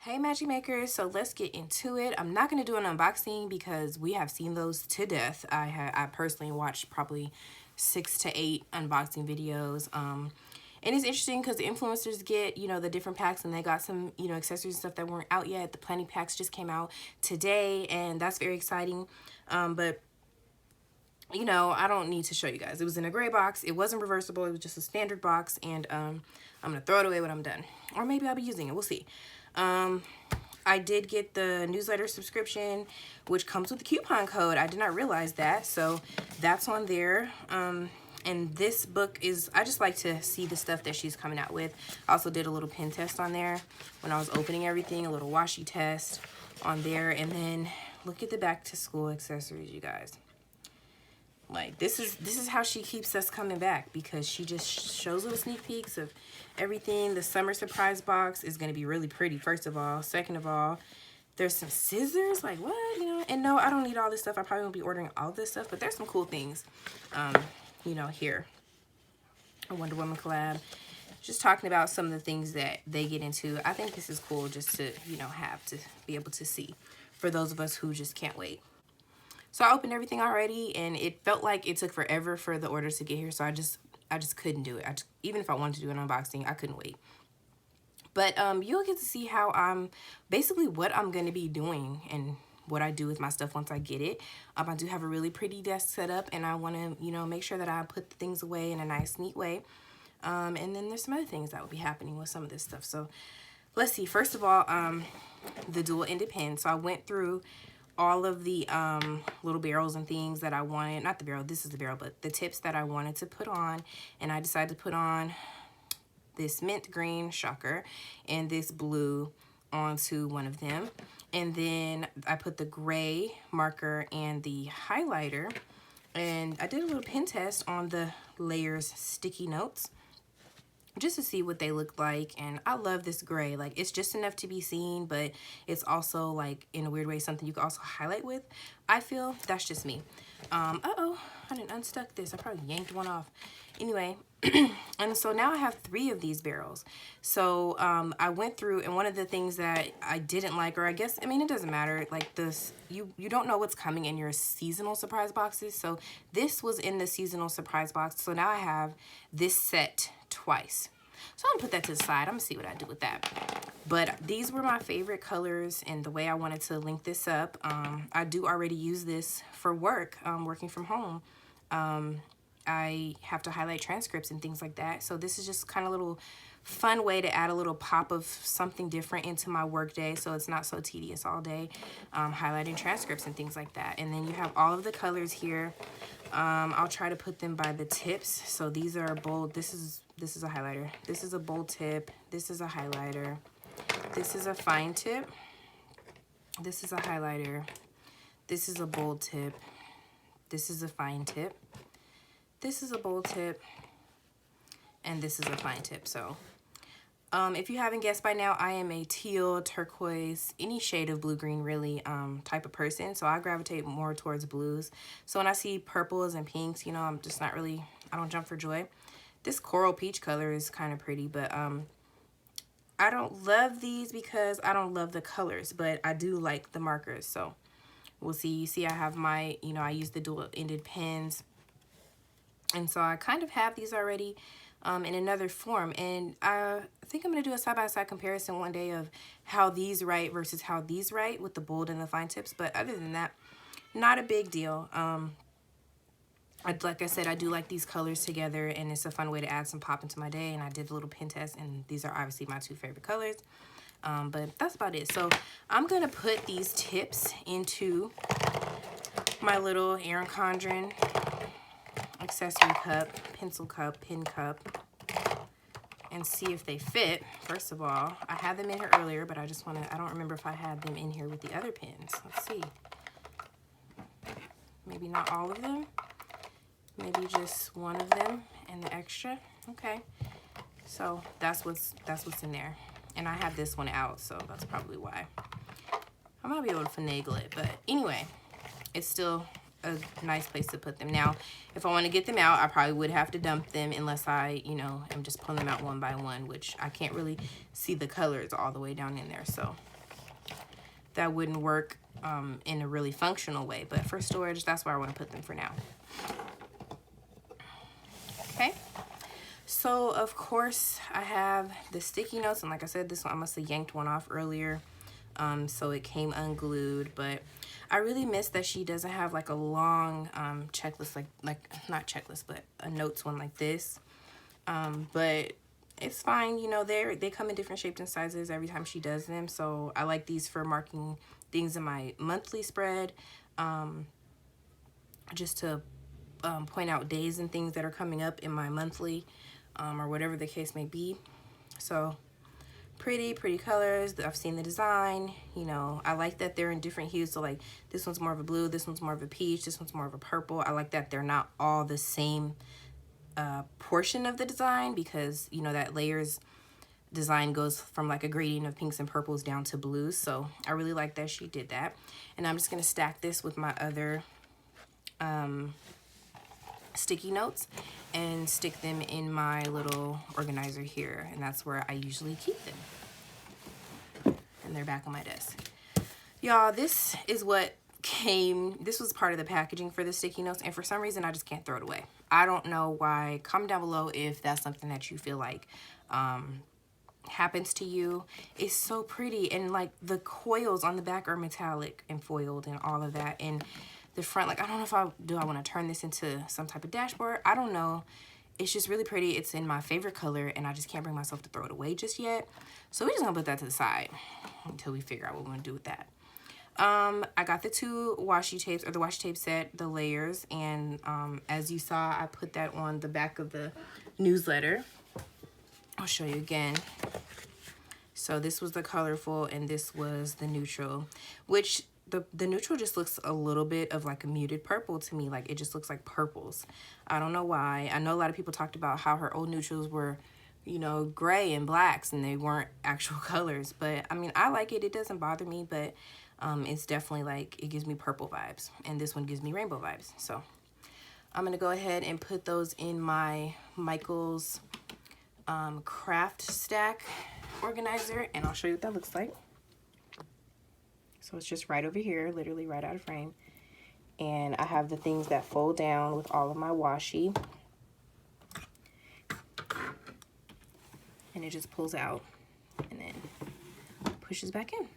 Hey Magic Makers, so let's get into it. I'm not going to do an unboxing because we have seen those to death. I personally watched probably 6 to 8 unboxing videos. And it's interesting because the influencers get, the different packs, and they got some, accessories and stuff that weren't out yet. The planning packs just came out today, and that's very exciting. But I don't need to show you guys. It was in a gray box. It wasn't reversible. It was just a standard box, and I'm going to throw it away when I'm done. Or maybe I'll be using it. We'll see. I did get the newsletter subscription, which comes with a coupon code. I did not realize that, so that's on there. And this book is, I just like to see the stuff that she's coming out with. I also did a little pen test on there when I was opening everything, a little washi test on there. And then look at the back to school accessories, you guys. Like, this is how she keeps us coming back, because she just shows little sneak peeks of everything. The summer surprise box is going to be really pretty, first of all. Second of all, there's some scissors. Like, what? And no, I don't need all this stuff. I probably won't be ordering all this stuff, but there's some cool things, here. A Wonder Woman collab. Just talking about some of the things that they get into. I think this is cool just to, have to be able to see for those of us who just can't wait. So I opened everything already, and it felt like it took forever for the orders to get here. So I just couldn't do it. Even if I wanted to do an unboxing, I couldn't wait. But you'll get to see how basically what I'm going to be doing and what I do with my stuff once I get it. I do have a really pretty desk set up, and I want to, make sure that I put the things away in a nice, neat way. And then there's some other things that will be happening with some of this stuff. So let's see. First of all, the dual-ended pen. So I went through all of the little barrels and things that I wanted. Not the barrel, this is the barrel, but the tips that I wanted to put on. And I decided to put on this mint green, shocker, and this blue onto one of them. And then I put the gray marker and the highlighter. And I did a little pen test on the layers sticky notes, just to see what they look like. And I love this gray. Like, it's just enough to be seen, but it's also, like, in a weird way, something you can also highlight with. I feel that's just me. Uh-oh, I didn't unstuck this. I probably yanked one off. Anyway, and so now I have 3 of these barrels. So I went through, and one of the things that I didn't like, or I guess, it doesn't matter, like this, you don't know what's coming in your seasonal surprise boxes. So this was in the seasonal surprise box. So now I have this set twice. So I'm gonna put that to the side. I'm gonna see what I do with that. But these were my favorite colors, and the way I wanted to link this up. I do already use this for work, working from home. I have to highlight transcripts and things like that. So this is just kind of a little fun way to add a little pop of something different into my work day, so it's not so tedious all day, highlighting transcripts and things like that. And then you have all of the colors here. I'll try to put them by the tips. So these are bold. This is a highlighter. This is a bold tip. This is a highlighter. This is a fine tip. This is a highlighter. This is a bold tip. This is a fine tip. This is a bold tip. And this is a fine tip. So if you haven't guessed by now, I am a teal, turquoise, any shade of blue-green really type of person. So I gravitate more towards blues. So when I see purples and pinks, I'm just not really, I don't jump for joy. This coral peach color is kind of pretty, but I don't love these because I don't love the colors, but I do like the markers. So we'll see. You see I have my, I use the dual-ended pens. And so I kind of have these already in another form. And I think I'm going to do a side-by-side comparison one day of how these write versus how these write with the bold and the fine tips. But other than that, not a big deal. Like I said, I do like these colors together, and it's a fun way to add some pop into my day. And I did a little pen test, and these are obviously my 2 favorite colors. But that's about it. So I'm going to put these tips into my little Erin Condren accessory cup, pencil cup, pen cup, and see if they fit. First of all, I had them in here earlier, but I don't remember if I had them in here with the other pens. Let's see. Maybe not all of them. Maybe just one of them and the extra. Okay. So that's what's in there. And I have this one out, so that's probably why. I might be able to finagle it, but anyway, it's still a nice place to put them. Now, if I want to get them out, I probably would have to dump them unless I, you know, am just pulling them out one by one, which I can't really see the colors all the way down in there. So that wouldn't work in a really functional way. But for storage, that's where I want to put them for now. Okay. So, of course, I have the sticky notes. And like I said, this one, I must have yanked one off earlier. So it came unglued, but I really miss that she doesn't have like a long checklist, like not checklist, but a notes one like this. But it's fine, you know, they come in different shapes and sizes every time she does them. So I like these for marking things in my monthly spread, just to point out days and things that are coming up in my monthly, or whatever the case may be. So pretty colors. I've seen the design, you know, I like that they're in different hues. So like this one's more of a blue, this one's more of a peach, this one's more of a purple. I like that they're not all the same portion of the design, because you know that layers design goes from like a gradient of pinks and purples down to blues. So I really like that she did that. And I'm just gonna stack this with my other sticky notes and stick them in my little organizer here, and that's where I usually keep them, and they're back on my desk. Y'all, this is what this was part of the packaging for the sticky notes, and for some reason I just can't throw it away. I don't know why. Comment down below if that's something that you feel like happens to you. It's so pretty, and like the coils on the back are metallic and foiled and all of that, and the front, like I don't know if I want to turn this into some type of dashboard. I don't know. It's just really pretty. It's in my favorite color, and I just can't bring myself to throw it away just yet. So we're just gonna put that to the side until we figure out what we're gonna do with that. I got the two washi tapes, or the washi tape set, the layers, and as you saw, I put that on the back of the newsletter. I'll show you again. So this was the colorful, and this was the neutral, which the neutral just looks a little bit of like a muted purple to me. Like it just looks like purples. I don't know why. I know a lot of people talked about how her old neutrals were, you know, gray and blacks, and they weren't actual colors. But I mean, I like it. It doesn't bother me, but it's definitely like, it gives me purple vibes, and this one gives me rainbow vibes. So I'm gonna go ahead and put those in my Michael's craft stack organizer, and I'll show you what that looks like. So it's just right over here, literally right out of frame. And I have the things that fold down with all of my washi. And it just pulls out and then pushes back in.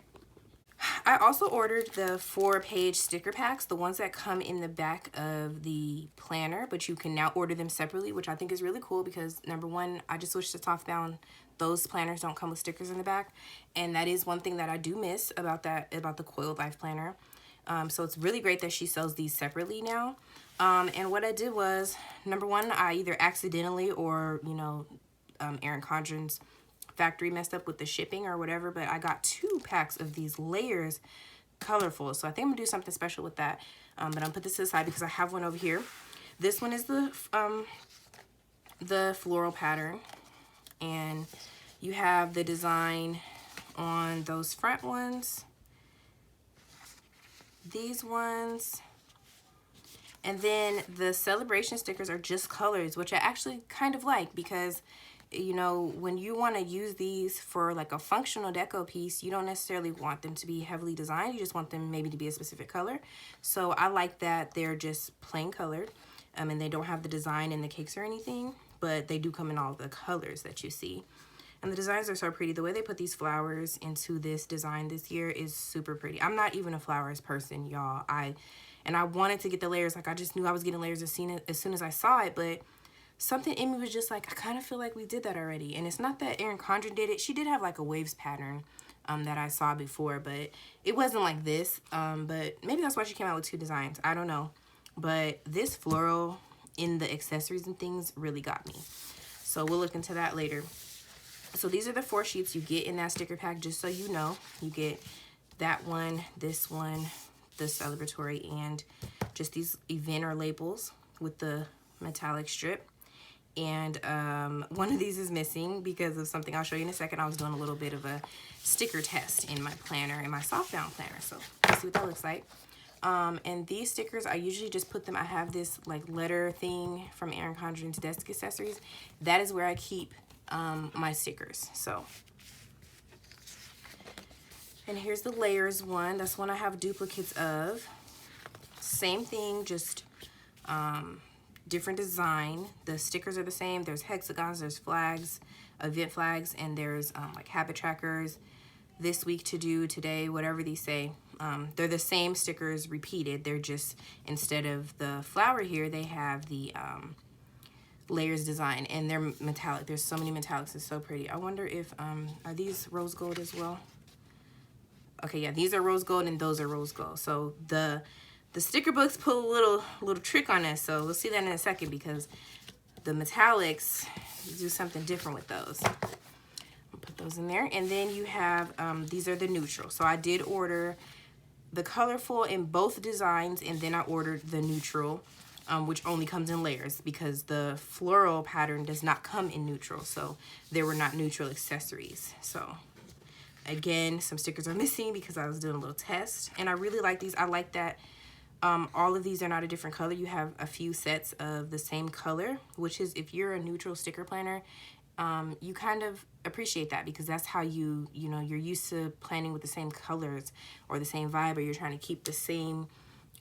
I also ordered the 4-page sticker packs, the ones that come in the back of the planner, but you can now order them separately, which I think is really cool because, number one, I just switched to softbound. Those planners don't come with stickers in the back, and that is one thing that I do miss about the Coiled Life planner. So it's really great that she sells these separately now. And what I did was, number one, I either accidentally or, you know, Erin Condren's factory messed up with the shipping or whatever, but I got 2 packs of these layers, colorful. So I think I'm gonna do something special with that. But I'm gonna put this to the side because I have one over here. This one is the floral pattern, and you have the design on those front ones, these ones, and then the celebration stickers are just colors, which I actually kind of like, because you know, when you want to use these for like a functional deco piece, you don't necessarily want them to be heavily designed. You just want them maybe to be a specific color. So I like that they're just plain colored, and they don't have the design in the cakes or anything, but they do come in all the colors that you see. And the designs are so pretty. The way they put these flowers into this design this year is super pretty. I'm not even a flowers person, y'all. I wanted to get the layers. Like I just knew I was getting layers as soon as I saw it, but something in me was just like, I kind of feel like we did that already. And it's not that Erin Condren did it. She did have like a waves pattern that I saw before, but it wasn't like this. But maybe that's why she came out with 2 designs. I don't know. But this floral in the accessories and things really got me. So we'll look into that later. So these are the 4 sheets you get in that sticker pack, just so you know. You get that one, this one, the celebratory, and just these event or labels with the metallic strip. And one of these is missing because of something I'll show you in a second. I was doing a little bit of a sticker test in my planner, in my softbound planner. So let's see what that looks like. And these stickers, I usually just put them, I have this like letter thing from Erin Condren's Desk Accessories. That is where I keep my stickers. So, and here's the layers one. That's one I have duplicates of. Same thing, just different design. The stickers are the same. There's hexagons, there's flags, event flags, and there's like habit trackers, this week, to do, today, whatever these say. They're the same stickers repeated. They're just, instead of the flower here, they have the layers design, and they're metallic. There's so many metallics. It's so pretty. I wonder if, are these rose gold as well? Okay, yeah, these are rose gold and those are rose gold. So the sticker books pull a little trick on us. So we'll see that in a second, because the metallics do something different with those. I'll put those in there. And then you have, these are the neutral. So I did order the colorful in both designs, and then I ordered the neutral, which only comes in layers, because the floral pattern does not come in neutral. So there were not neutral accessories. So again, some stickers are missing because I was doing a little test, and I really like these. I like that all of these are not a different color. You have a few sets of the same color, which is, if you're a neutral sticker planner, you kind of appreciate that, because that's how you know, you're used to planning with the same colors or the same vibe, or you're trying to keep the same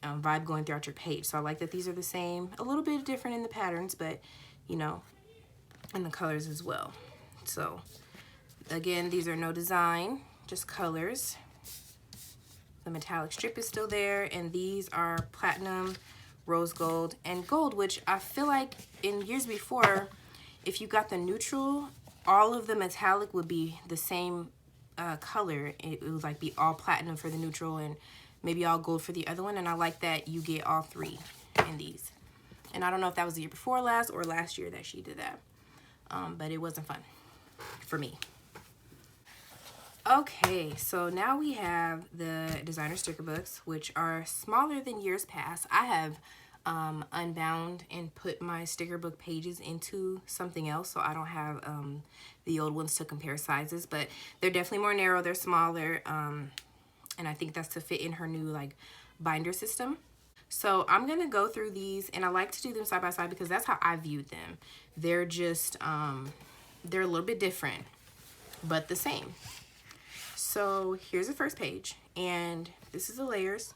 vibe going throughout your page. So I like that these are the same, a little bit different in the patterns, but you know, in the colors as well. So again, these are no design, just colors. The metallic strip is still there, and these are platinum, rose gold, and gold, which I feel like in years before, if you got the neutral, all of the metallic would be the same color. It would like be all platinum for the neutral and maybe all gold for the other one, and I like that you get all three in these. And I don't know if that was the year before last or last year that she did that, but it wasn't fun for me. Okay, so now we have the designer sticker books, which are smaller than years past. I have unbound and put my sticker book pages into something else, so I don't have the old ones to compare sizes, but they're definitely more narrow, they're smaller, and I think that's to fit in her new like binder system. So I'm gonna go through these, and I like to do them side by side because that's how I viewed them. They're just they're a little bit different, but the same. So here's the first page, and this is the layers,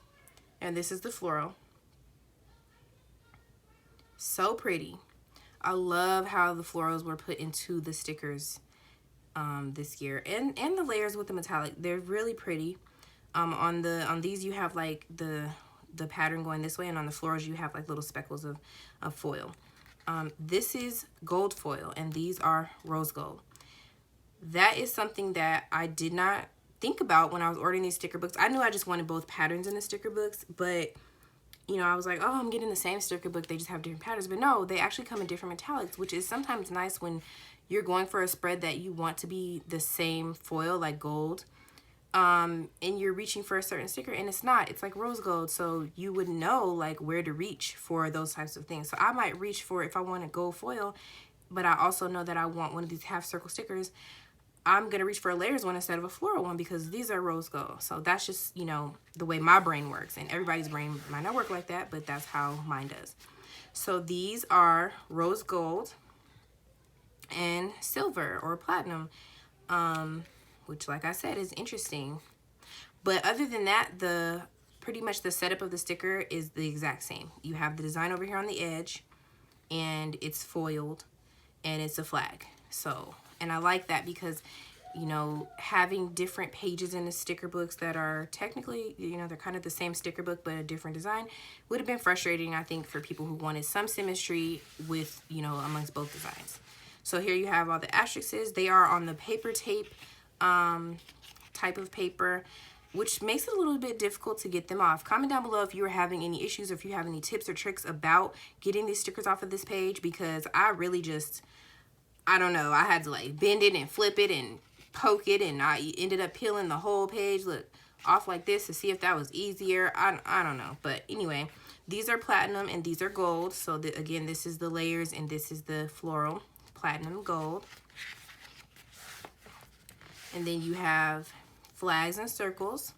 and this is the floral. So pretty. I love how the florals were put into the stickers this year, and the layers with the metallic. They're really pretty. On these you have like the pattern going this way, and on the florals you have like little speckles of foil. This is gold foil, and these are rose gold. That is something that I did not think about when I was ordering these sticker books. I knew I just wanted both patterns in the sticker books, but you know, I was like, oh, I'm getting the same sticker book, they just have different patterns. But no, they actually come in different metallics, which is sometimes nice when you're going for a spread that you want to be the same foil, like gold, and you're reaching for a certain sticker and it's not, it's like rose gold. So you would know like where to reach for those types of things. So I might reach for, if I want a gold foil, but I also know that I want one of these half circle stickers, I'm gonna reach for a layers one instead of a floral one, because these are rose gold. So that's just, you know, the way my brain works, and everybody's brain might not work like that, but that's how mine does. So these are rose gold and silver or platinum, which, like I said, is interesting. But other than that, pretty much the setup of the sticker is the exact same. You have the design over here on the edge, and it's foiled, and it's a flag. So, and I like that because, you know, having different pages in the sticker books that are technically, you know, they're kind of the same sticker book but a different design would have been frustrating, I think, for people who wanted some symmetry with, you know, amongst both designs. So here you have all the asterisks. They are on the paper tape type of paper, which makes it a little bit difficult to get them off. Comment down below if you are having any issues or if you have any tips or tricks about getting these stickers off of this page, because I really just, I don't know, I had to like bend it and flip it and poke it, and I ended up peeling the whole page, look, off like this to see if that was easier. I don't know, but anyway, these are platinum and these are gold. So again, this is the layers and this is the floral, platinum gold. And then you have flags and circles,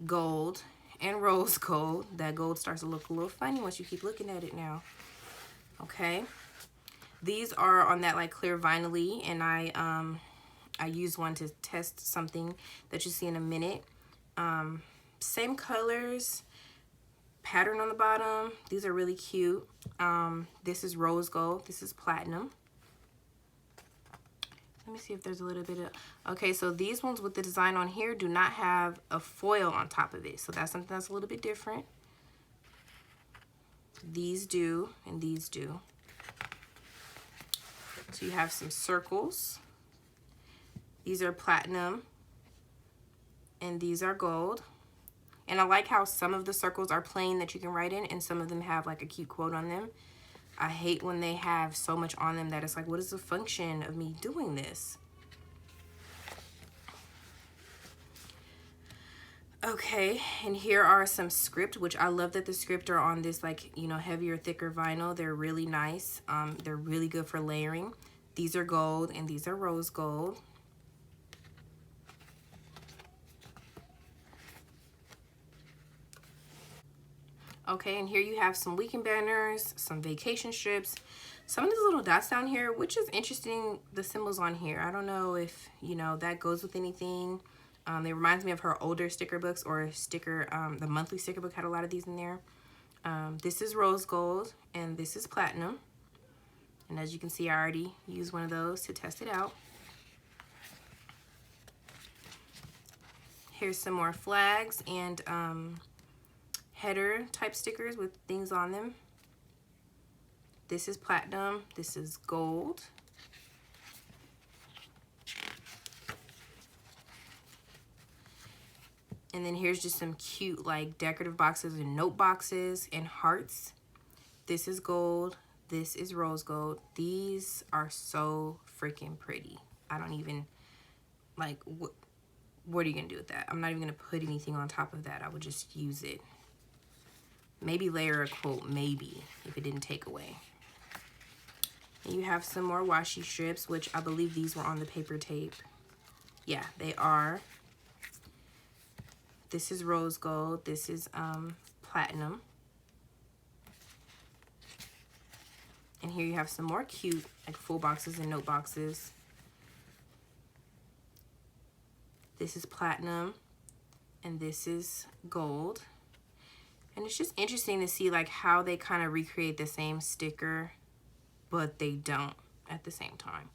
gold, and rose gold. That gold starts to look a little funny once you keep looking at it now. Okay. These are on that like clear vinyl-y, and I used one to test something that you see in a minute. Same colors, pattern on the bottom. These are really cute. This is rose gold. This is platinum. Let me see if there's a little bit of... Okay, so these ones with the design on here do not have a foil on top of it. So that's something that's a little bit different. These do, and these do. So you have some circles. These are platinum, and these are gold. And I like how some of the circles are plain that you can write in, and some of them have like a cute quote on them. I hate when they have so much on them that it's like, what is the function of me doing this? Okay, and here are some script, which I love that the script are on this like, you know, heavier, thicker vinyl. They're really nice. They're really good for layering. These are gold, and these are rose gold. Okay, and here you have some weekend banners, some vacation strips, some of these little dots down here, which is interesting, the symbols on here. I don't know if, you know, that goes with anything. It reminds me of her older sticker books, or sticker, the monthly sticker book had a lot of these in there. This is rose gold, and this is platinum. And as you can see, I already used one of those to test it out. Here's some more flags and header type stickers with things on them. This is platinum, this is gold. And then here's just some cute like decorative boxes and note boxes and hearts. This is gold, this is rose gold. These are so freaking pretty. I don't even, like, what are you gonna do with that? I'm not even gonna put anything on top of that. I would just use it. Maybe layer a quote, maybe, if it didn't take away. And you have some more washi strips, which I believe these were on the paper tape. Yeah, they are. This is rose gold. This is platinum. And here you have some more cute, like, full boxes and note boxes. This is platinum, and this is gold. And it's just interesting to see like how they kind of recreate the same sticker, but they don't at the same time.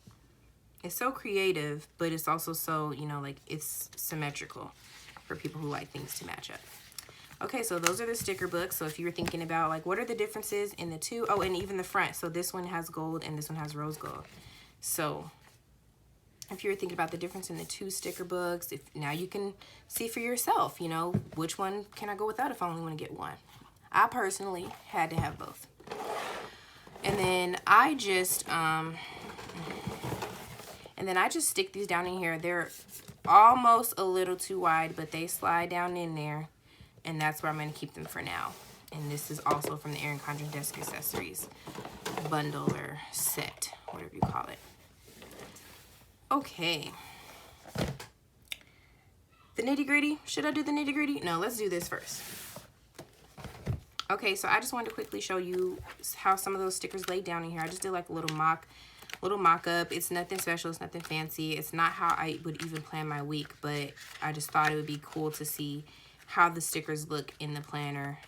It's so creative, but it's also so, you know, like, it's symmetrical for people who like things to match up. Okay, so those are the sticker books. So if you were thinking about like, what are the differences in the two? Oh, and even the front. So this one has gold and this one has rose gold. So if you're thinking about the difference in the two sticker books, if now you can see for yourself, you know, which one can I go without if I only want to get one. I personally had to have both. And then I just stick these down in here. They're almost a little too wide, but they slide down in there, and that's where I'm going to keep them for now. And this is also from the Erin Condren Desk Accessories bundle or set, whatever you call it. Okay, the nitty gritty. Should I do the nitty gritty? No, let's do this first. Okay, so I just wanted to quickly show you how some of those stickers laid down in here. I just did like a little mock-up. It's nothing special, it's nothing fancy. It's not how I would even plan my week, but I just thought it would be cool to see how the stickers look in the planner,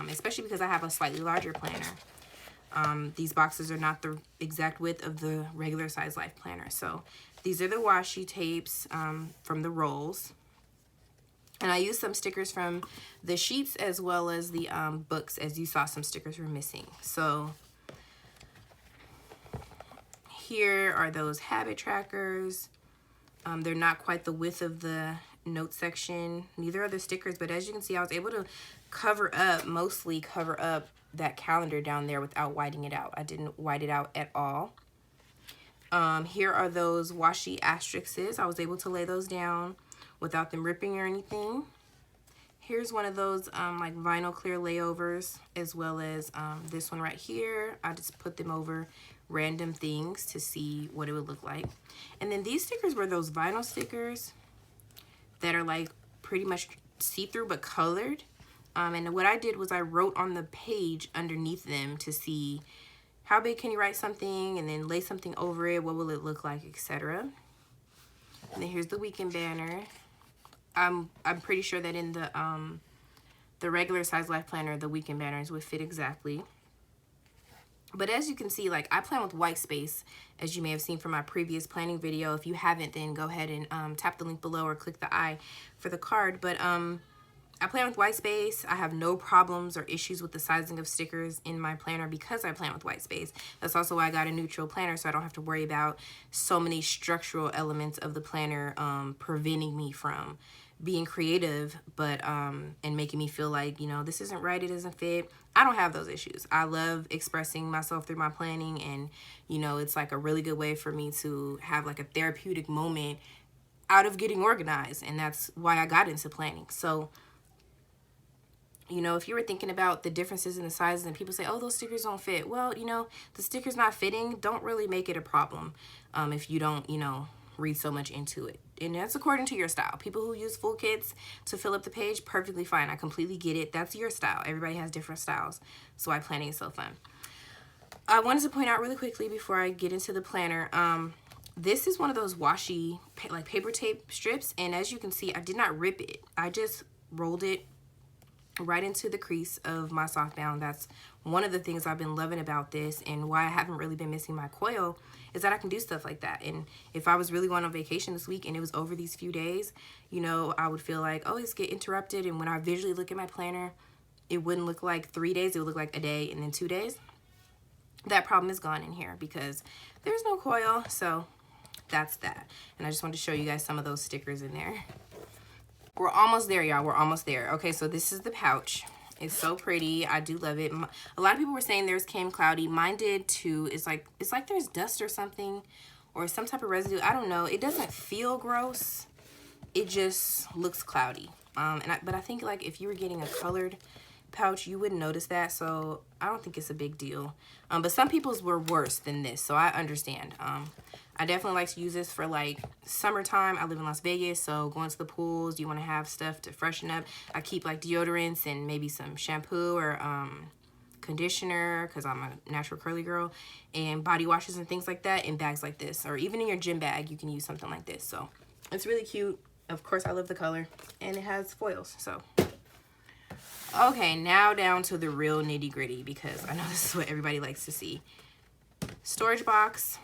especially because I have a slightly larger planner. These boxes are not the exact width of the regular size life planner. So these are the washi tapes from the rolls. And I used some stickers from the sheets as well as the books, as you saw some stickers were missing. So here are those habit trackers. They're not quite the width of the note section. Neither are the stickers, but as you can see, I was able to mostly cover up that calendar down there without whiting it out. I didn't white it out at all. Here are those washi asterisks. I was able to lay those down without them ripping or anything. Here's one of those like vinyl clear layovers, as well as this one right here. I just put them over random things to see what it would look like. And then these stickers were those vinyl stickers that are like pretty much see-through but colored. And what I did was I wrote on the page underneath them to see how big can you write something, and then lay something over it, what will it look like, etc. And then here's the weekend banner. I'm pretty sure that in the regular size life planner, the weekend banners would fit exactly. But as you can see, like, I plan with white space, as you may have seen from my previous planning video. If you haven't, then go ahead and tap the link below or click the I for the card. But I plan with white space. I have no problems or issues with the sizing of stickers in my planner because I plan with white space. That's also why I got a neutral planner, so I don't have to worry about so many structural elements of the planner preventing me from being creative, but and making me feel like, you know, this isn't right, it doesn't fit. I don't have those issues. I love expressing myself through my planning, and, you know, it's like a really good way for me to have like a therapeutic moment out of getting organized, and that's why I got into planning. So, you know, if you were thinking about the differences in the sizes and people say, oh, those stickers don't fit. Well, you know, the stickers not fitting don't really make it a problem if you don't, you know, read so much into it. And that's according to your style. People who use full kits to fill up the page, perfectly fine. I completely get it. That's your style. Everybody has different styles. So why planning is so fun. I wanted to point out really quickly before I get into the planner, this is one of those washi like paper tape strips, and as you can see, I did not rip it. I just rolled it right into the crease of my softbound. That's one of the things I've been loving about this, and why I haven't really been missing my coil, is that I can do stuff like that. And if I was really going on vacation this week and it was over these few days, you know, I would feel like, oh, it's get interrupted, and when I visually look at my planner, it wouldn't look like 3 days, it would look like a day and then 2 days. That problem is gone in here because there's no coil. So that's that. And I just wanted to show you guys some of those stickers in there. We're almost there, y'all. We're almost there. Okay, so this is the pouch. It's so pretty. I do love it. A lot of people were saying theirs came cloudy. Mine did too. It's like there's dust or something, or some type of residue. I don't know. It doesn't feel gross. It just looks cloudy. But I think, like, if you were getting a colored pouch, you wouldn't notice that. So I don't think it's a big deal. But some people's were worse than this, so I understand. I definitely like to use this for, like, summertime. I live in Las Vegas, so going to the pools, you want to have stuff to freshen up. I keep, like, deodorants and maybe some shampoo or conditioner, because I'm a natural curly girl, and body washes and things like that in bags like this. Or even in your gym bag, you can use something like this. So it's really cute. Of course, I love the color, and it has foils. So, okay, now down to the real nitty-gritty, because I know this is what everybody likes to see. Storage box.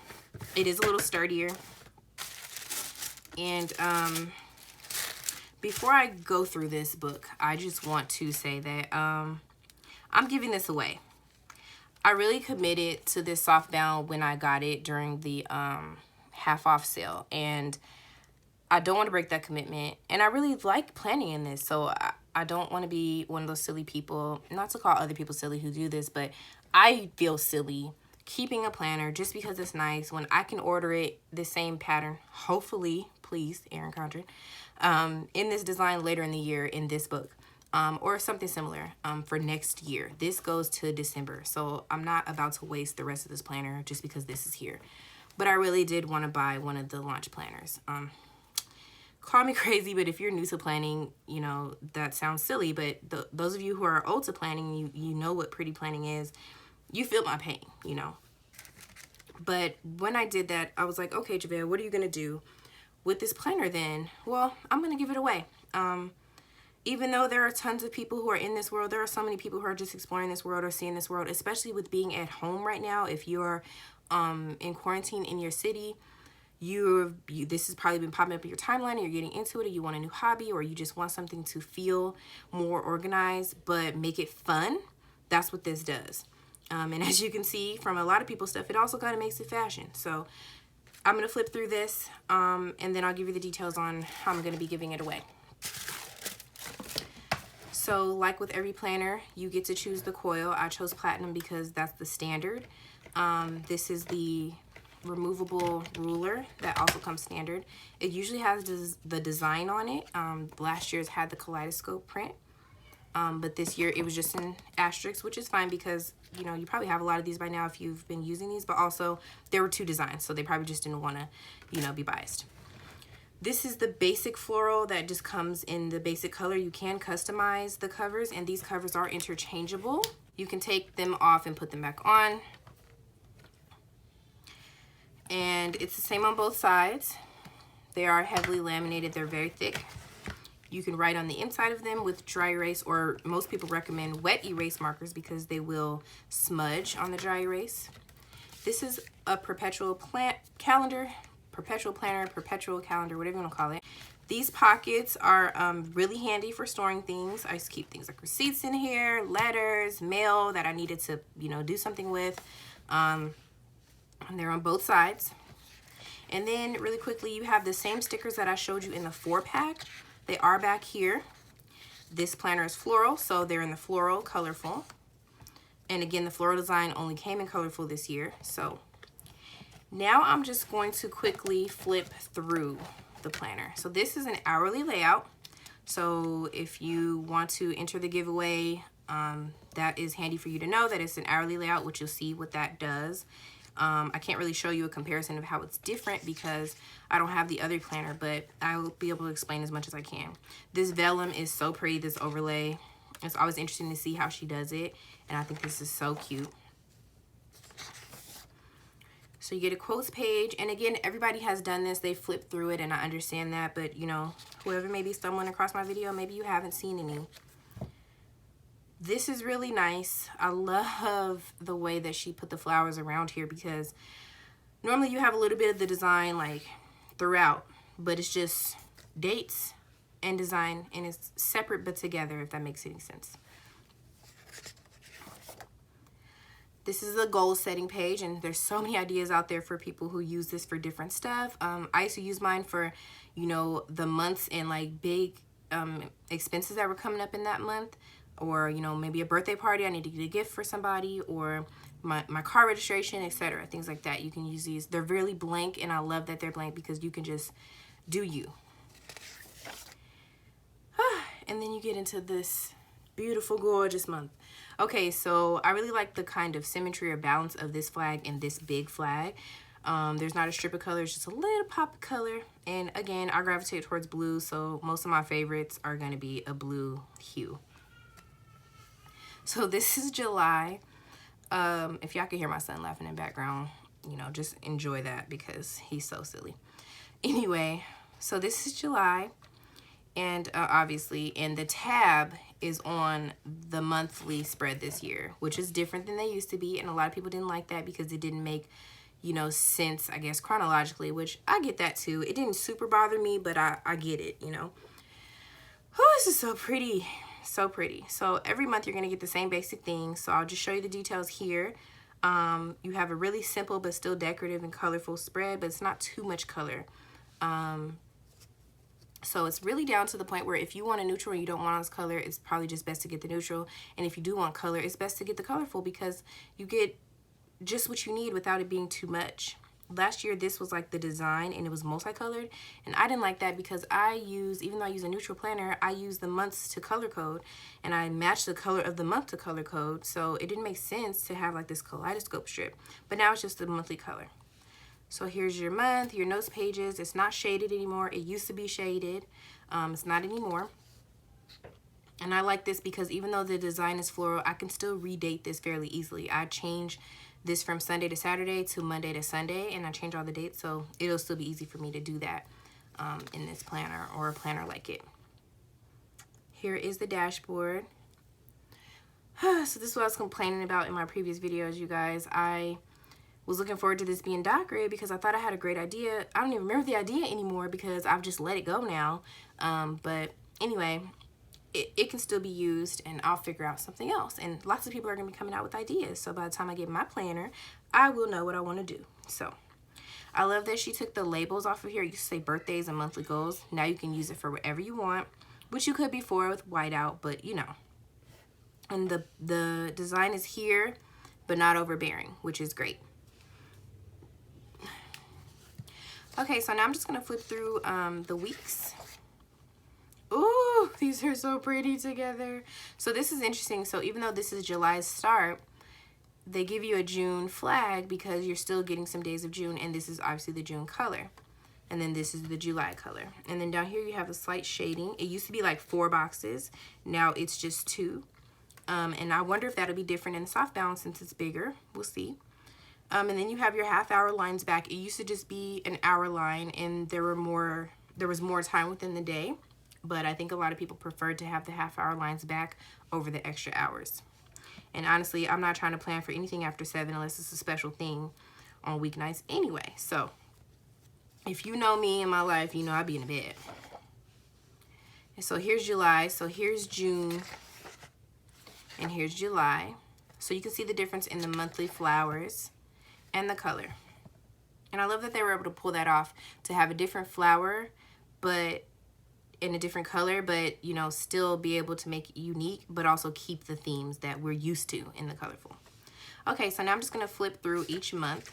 It is a little sturdier. And before I go through this book, I just want to say that I'm giving this away. I really committed to this softbound when I got it during the half off sale, and I don't want to break that commitment. And I really like planning in this, so I don't want to be one of those silly people, not to call other people silly who do this, but I feel silly keeping a planner just because it's nice when I can order it the same pattern, hopefully, please, Erin Condren, in this design later in the year in this book, or something similar for next year. This goes to December, so I'm not about to waste the rest of this planner just because this is here. But I really did want to buy one of the launch planners. Call me crazy, but if you're new to planning, you know, that sounds silly, but those of you who are old to planning, you know what pretty planning is. You feel my pain, you know. But when I did that, I was like, okay, JaVale, what are you going to do with this planner then? Well, I'm going to give it away. Even though there are tons of people who are in this world, there are so many people who are just exploring this world or seeing this world, especially with being at home right now. If you're in quarantine in your city, this has probably been popping up in your timeline, and you're getting into it, or you want a new hobby, or you just want something to feel more organized but make it fun. That's what this does. And as you can see from a lot of people's stuff, it also kind of makes it fashion. So I'm going to flip through this, and then I'll give you the details on how I'm going to be giving it away. So like with every planner, you get to choose the coil. I chose platinum because that's the standard. This is the removable ruler that also comes standard. It usually has the design on it. Last year's had the kaleidoscope print. But this year it was just in asterisk, which is fine because, you know, you probably have a lot of these by now if you've been using these, but also there were two designs, so they probably just didn't want to, you know, be biased. This is the basic floral that just comes in the basic color. You can customize the covers, and these covers are interchangeable. You can take them off and put them back on. And it's the same on both sides. They are heavily laminated. They're very thick. You can write on the inside of them with dry erase, or most people recommend wet erase markers because they will smudge on the dry erase. This is a perpetual calendar, perpetual planner, perpetual calendar, whatever you want to call it. These pockets are really handy for storing things. I used to keep things like receipts in here, letters, mail that I needed to, you know, do something with. And they're on both sides. And then really quickly, you have the same stickers that I showed you in the 4-pack. They are back here. This planner is floral, so they're in the floral colorful. And again, the floral design only came in colorful this year. So now I'm just going to quickly flip through the planner. So this is an hourly layout. So if you want to enter the giveaway, that is handy for you to know that it's an hourly layout, which you'll see what that does. I can't really show you a comparison of how it's different because I don't have the other planner, but I will be able to explain as much as I can. This vellum is so pretty, this overlay. It's always interesting to see how she does it, and I think this is so cute. So you get a quotes page, and again, everybody has done this. They flip through it, and I understand that, but you know, whoever may be stumbling across my video, maybe you haven't seen any. This is really nice. I love the way that she put the flowers around here because normally you have a little bit of the design like throughout, but it's just dates and design, and it's separate but together, if that makes any sense. This is a goal setting page, and there's so many ideas out there for people who use this for different stuff. I used to use mine for, you know, the months and like big expenses that were coming up in that month. Or, you know, maybe a birthday party, I need to get a gift for somebody, or my car registration, etc. Things like that. You can use these. They're really blank, and I love that they're blank because you can just do you. And then you get into this beautiful, gorgeous month. Okay, so I really like the kind of symmetry or balance of this flag and this big flag. There's not a strip of color, it's just a little pop of color. And again, I gravitate towards blue, so most of my favorites are going to be a blue hue. So this is July. If y'all can hear my son laughing in the background, you know, just enjoy that because he's so silly. Anyway, so this is July, and obviously, and the tab is on the monthly spread this year, which is different than they used to be, and a lot of people didn't like that because it didn't make, you know, sense, I guess, chronologically, which I get that too. It didn't super bother me, but I get it, you know. Oh, this is so pretty. So pretty. So every month you're going to get the same basic thing. So I'll just show you the details here. You have a really simple but still decorative and colorful spread, but it's not too much color. So it's really down to the point where if you want a neutral and you don't want all this color, it's probably just best to get the neutral. And if you do want color, it's best to get the colorful because you get just what you need without it being too much. Last year, this was like the design, and it was multicolored, and I didn't like that because even though I use a neutral planner, I use the months to color code, and I match the color of the month to color code, so it didn't make sense to have like this kaleidoscope strip, but now it's just the monthly color. So here's your month, your notes pages. It's not shaded anymore. It used to be shaded. It's not anymore. And I like this because even though the design is floral, I can still redate this fairly easily. I change this from Sunday to Saturday to Monday to Sunday, and I change all the dates, so it'll still be easy for me to do that in this planner or a planner like it. Here is the dashboard. So this is what I was complaining about in my previous videos, you guys. I was looking forward to this being dot grid because I thought I had a great idea. I don't even remember the idea anymore because I've just let it go now. But anyway, it can still be used, and I'll figure out something else. And lots of people are going to be coming out with ideas. So by the time I get my planner, I will know what I want to do. So I love that she took the labels off of here. You say birthdays and monthly goals. Now you can use it for whatever you want, which you could before with whiteout, but you know. And the design is here, but not overbearing, which is great. Okay, so now I'm just going to flip through the weeks. Ooh, these are so pretty together. So this is interesting. So even though this is July's start, they give you a June flag because you're still getting some days of June, and this is obviously the June color. And then this is the July color. And then down here you have a slight shading. It used to be like 4 boxes. Now it's just 2. And I wonder if that'll be different in the softbound since it's bigger. We'll see. And then you have your half-hour lines back. It used to just be an hour line, and there was more time within the day. But I think a lot of people preferred to have the half-hour lines back over the extra hours. And honestly, I'm not trying to plan for anything after 7 unless it's a special thing on weeknights anyway. So if you know me in my life, you know I'd be in the bed. And so here's July. So here's June. And here's July. So you can see the difference in the monthly flowers and the color. And I love that they were able to pull that off to have a different flower, but in a different color, but you know, still be able to make it unique, but also keep the themes that we're used to in the colorful. Okay, so now I'm just gonna flip through each month.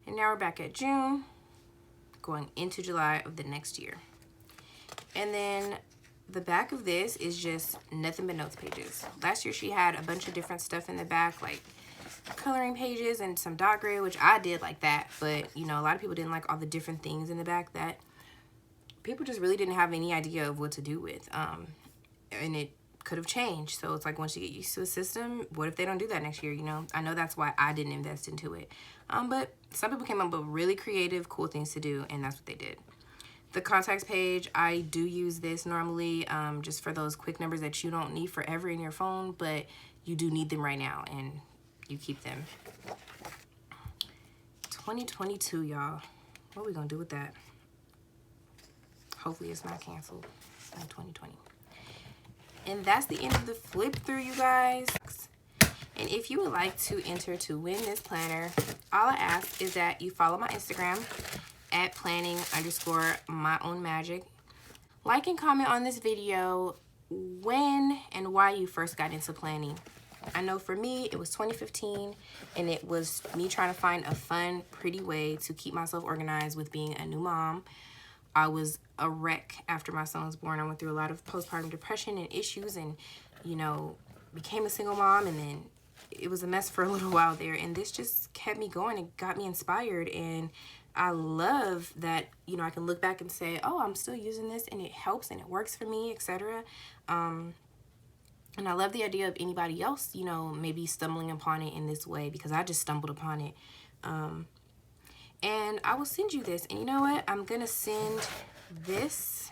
And now we're back at June, going into July of the next year. And then the back of this is just nothing but notes pages. Last year she had a bunch of different stuff in the back, like coloring pages and some dot grid, which I did like that. But, you know, a lot of people didn't like all the different things in the back that people just really didn't have any idea of what to do with. And it could have changed. So it's like once you get used to a system, what if they don't do that next year, you know? I know that's why I didn't invest into it. But some people came up with really creative, cool things to do, and that's what they did. The contacts page, I do use this normally just for those quick numbers that you don't need forever in your phone, but you do need them right now, and you keep them. 2022, y'all. What are we gonna do with that? Hopefully it's not canceled in 2020. And that's the end of the flip through, you guys. And if you would like to enter to win this planner, all I ask is that you follow my Instagram at planning_my-own-magic. Like and comment on this video when and why you first got into planning. I know for me, it was 2015, and it was me trying to find a fun, pretty way to keep myself organized with being a new mom. I was a wreck after my son was born. I went through a lot of postpartum depression and issues, and, you know, became a single mom, and then it was a mess for a little while there. And this just kept me going. It got me inspired, and I love that, you know, I can look back and say, oh, I'm still using this, and it helps, and it works for me, etc. And I love the idea of anybody else, you know, maybe stumbling upon it in this way, because I just stumbled upon it. And I will send you this. And you know what? I'm going to send this,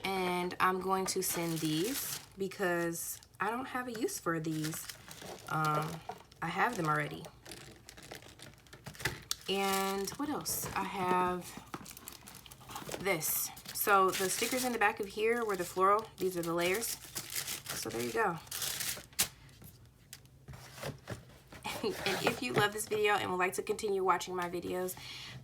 and I'm going to send these because I don't have a use for these. I have them already. And what else? I have this. So the stickers in the back of here were the floral. These are the layers. So there you go. And if you love this video and would like to continue watching my videos,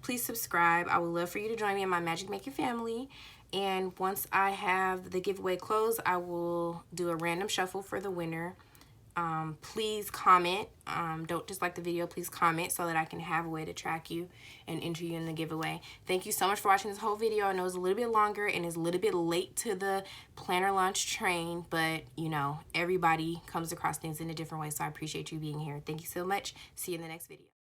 please subscribe. I would love for you to join me in my Magic Maker family. And once I have the giveaway closed, I will do a random shuffle for the winner. Please comment. Don't just like the video, please comment so that I can have a way to track you and enter you in the giveaway. Thank you so much for watching this whole video. I know it's a little bit longer and it's a little bit late to the planner launch train, but you know, everybody comes across things in a different way, so I appreciate you being here. Thank you so much. See you in the next video.